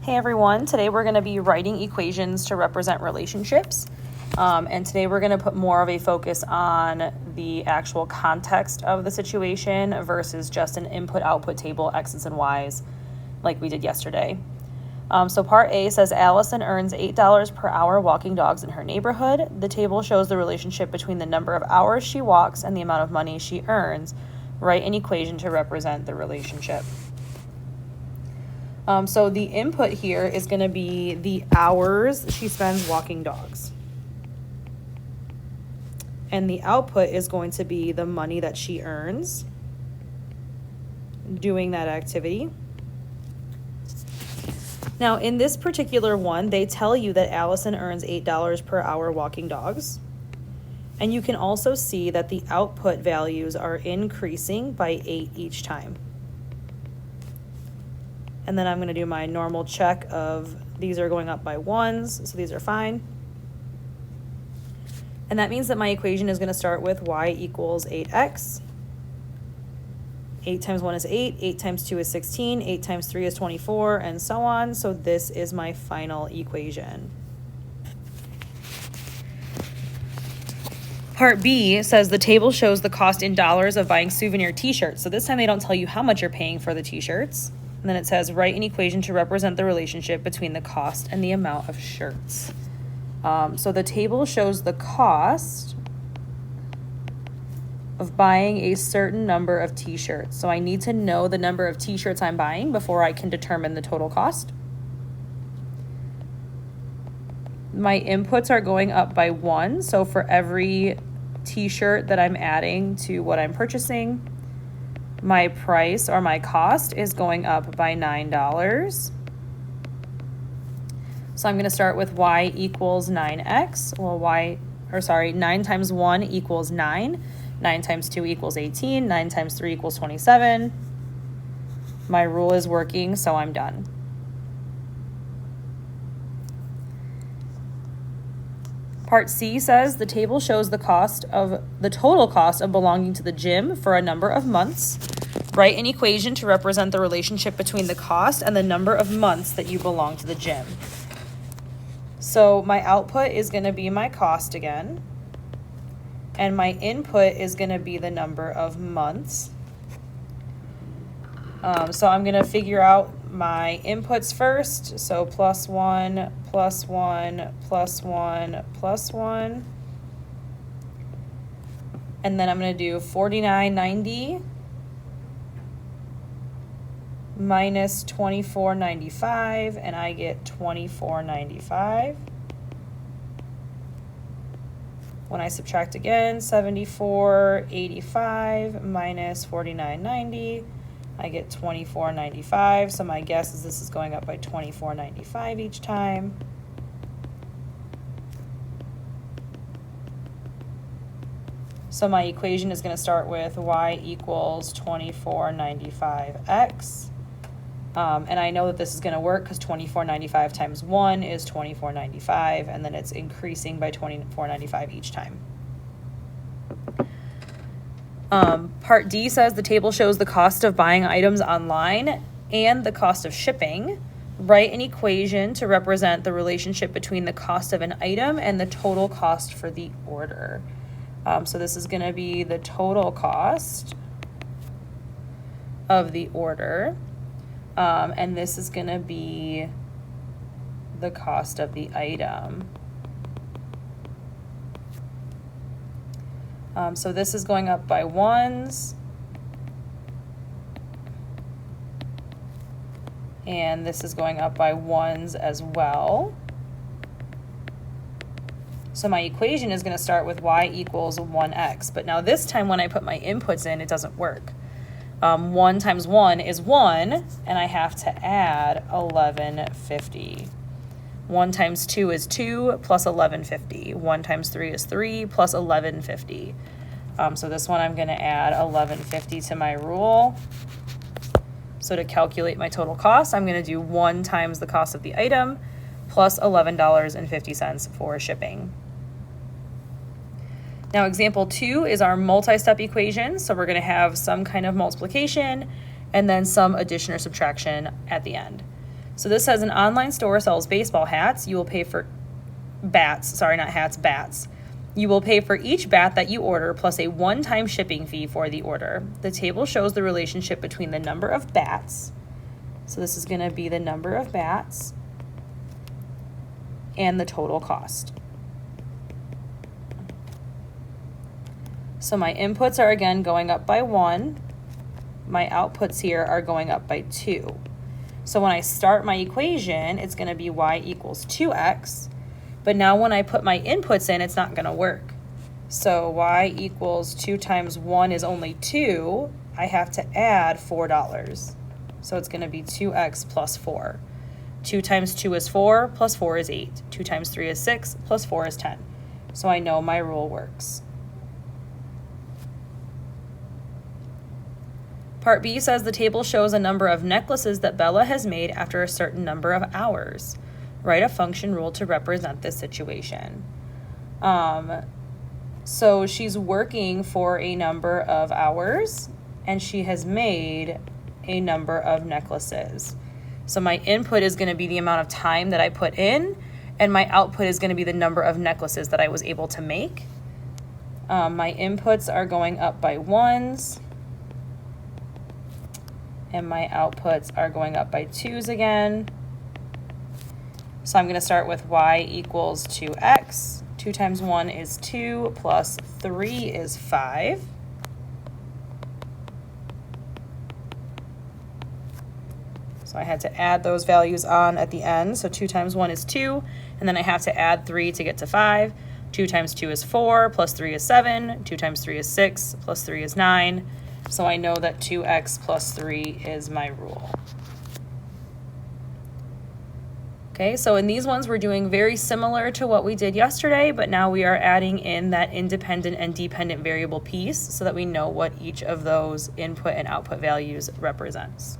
Hey everyone, today we're going to be writing equations to represent relationships. And today we're going to put more of a focus on the actual context of the situation versus just an input-output table, X's and Y's, like we did yesterday. So part A says Allison earns $8 per hour walking dogs in her neighborhood. The table shows the relationship between the number of hours she walks and the amount of money she earns. Write an equation to represent the relationship. So the input here is going to be the hours she spends walking dogs. And the output is going to be the money that she earns doing that activity. Now, in this particular one, they tell you that Allison earns $8 per hour walking dogs. And you can also see that the output values are increasing by 8 each time. And then I'm going to do my normal check of these are going up by 1s, so these are fine. And that means that my equation is going to start with y equals 8x. 8 times 1 is 8, 8 times 2 is 16, 8 times 3 is 24, and so on. So this is my final equation. Part B says the table shows the cost in dollars of buying souvenir t-shirts. So this time they don't tell you how much you're paying for the t-shirts. And then it says, write an equation to represent the relationship between the cost and the amount of shirts. So the table shows the cost of buying a certain number of t-shirts. So I need to know the number of t-shirts I'm buying before I can determine the total cost. My inputs are going up by 1. So for every t-shirt that I'm adding to what I'm purchasing, my price or my cost is going up by $9. So I'm going to start with y equals 9x. Well, 9 times 1 equals 9. 9 times 2 equals 18. 9 times 3 equals 27. My rule is working, so I'm done. Part C says the table shows the total cost of belonging to the gym for a number of months. Write an equation to represent the relationship between the cost and the number of months that you belong to the gym. So my output is going to be my cost again, and my input is going to be the number of months. So I'm going to figure out my inputs first. So plus 1, plus 1, plus 1, plus 1. And then I'm going to do 49.90 minus 24.95, and I get 24.95. When I subtract again, 74.85 minus 49.90, I get 24.95. So my guess is this is going up by 24.95 each time. So my equation is going to start with y equals 24.95x. And I know that this is going to work because 24.95 times 1 is 24.95, and then it's increasing by 24.95 each time. Part D says the table shows the cost of buying items online and the cost of shipping. Write an equation to represent the relationship between the cost of an item and the total cost for the order. So this is going to be the total cost of the order. And this is going to be the cost of the item. So this is going up by 1s. And this is going up by 1s as well. So my equation is going to start with y equals 1x. But now this time when I put my inputs in, it doesn't work. 1 times 1 is 1, and I have to add 1150. 1 times 2 is 2 plus 1150. 1 times 3 is 3 plus 1150. So this one I'm going to add 1150 to my rule. So to calculate my total cost, I'm going to do 1 times the cost of the item plus $11.50 for shipping. Now example 2 is our multi-step equation. So we're going to have some kind of multiplication and then some addition or subtraction at the end. So this says an online store sells baseball hats. You will pay for bats. Sorry, not hats, bats. You will pay for each bat that you order plus a one-time shipping fee for the order. The table shows the relationship between the number of bats. So this is going to be the number of bats and the total cost. So my inputs are again going up by 1. My outputs here are going up by 2. So when I start my equation, it's going to be y equals 2x. But now when I put my inputs in, it's not going to work. So y equals 2 times 1 is only 2. I have to add $4. So it's going to be 2x plus 4. 2 times 2 is 4, plus 4 is 8. 2 times 3 is 6, plus 4 is 10. So I know my rule works. Part B says the table shows a number of necklaces that Bella has made after a certain number of hours. Write a function rule to represent this situation. So she's working for a number of hours and she has made a number of necklaces. So my input is going to be the amount of time that I put in, and my output is going to be the number of necklaces that I was able to make. My inputs are going up by 1s. And my outputs are going up by 2s again. So I'm going to start with y equals 2x. 2 times 1 is 2, plus 3 is 5. So I had to add those values on at the end. So 2 times 1 is 2, and then I have to add 3 to get to 5. 2 times 2 is 4, plus 3 is 7. 2 times 3 is 6, plus 3 is 9. So I know that 2x plus 3 is my rule. Okay, so in these ones we're doing very similar to what we did yesterday, but now we are adding in that independent and dependent variable piece so that we know what each of those input and output values represents.